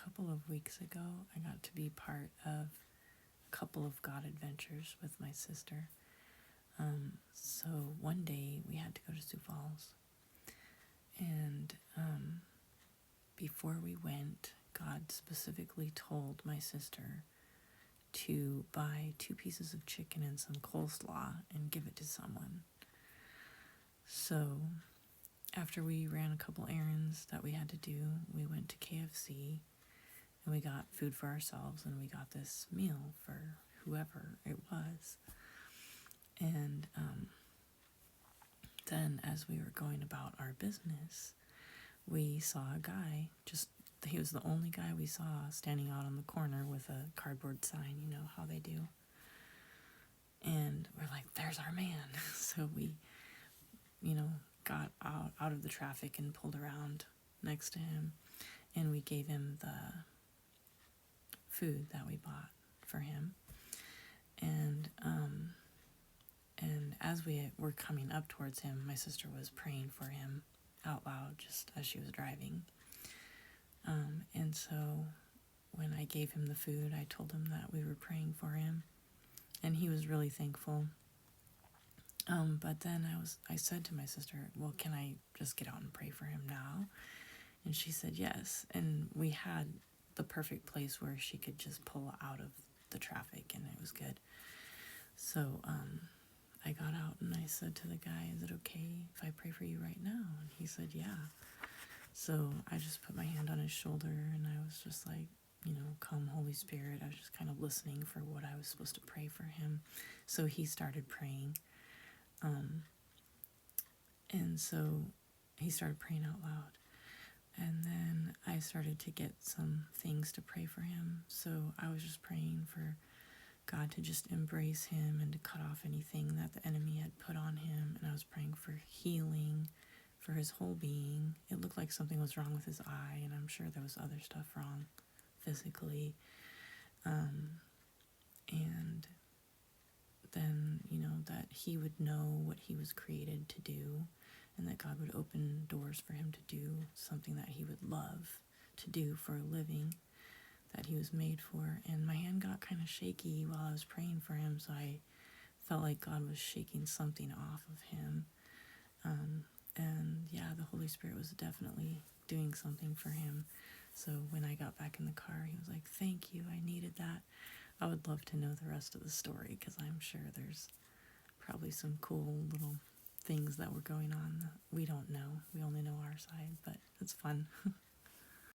couple of weeks ago, I got to be part of a couple of God adventures with my sister. So one day we had to go to Sioux Falls, and before we went, God specifically told my sister to buy 2 pieces of chicken and some coleslaw and give it to someone. So after we ran a couple errands that we had to do, we went to KFC and we got food for ourselves, and we got this meal for whoever it was. And then as we were going about our business, we saw a guy, he was the only guy we saw standing out on the corner with a cardboard sign, you know how they do. And we're like, there's our man. So we, got out of the traffic and pulled around next to him, and we gave him the food that we bought for him. And as we were coming up towards him, my sister was praying for him out loud just as she was driving. And so when I gave him the food, I told him that we were praying for him, and he was really thankful. But then I said to my sister, well, can I just get out and pray for him now? And she said yes. And we had the perfect place where she could just pull out of the traffic, and it was good. So I got out and I said to the guy, is it okay if I pray for you right now? And he said, yeah. So I just put my hand on his shoulder, and I was just like, come Holy Spirit. I was just kind of listening for what I was supposed to pray for him. So he started praying. And so he started praying out loud. And then I started to get some things to pray for him. So I was just praying for God to just embrace him and to cut off anything that the enemy had put on him. And I was praying for healing for his whole being. It looked like something was wrong with his eye, and I'm sure there was other stuff wrong physically. And then, that he would know what he was created to do, and that God would open doors for him to do something that he would love to do for a living that he was made for. And my hand got kind of shaky while I was praying for him, so I felt like God was shaking something off of him. And yeah, the Holy Spirit was definitely doing something for him. So when I got back in the car, he was like, thank you, I needed that. I would love to know the rest of the story, because I'm sure there's probably some cool little things that were going on that we don't know. We only know our side, but it's fun.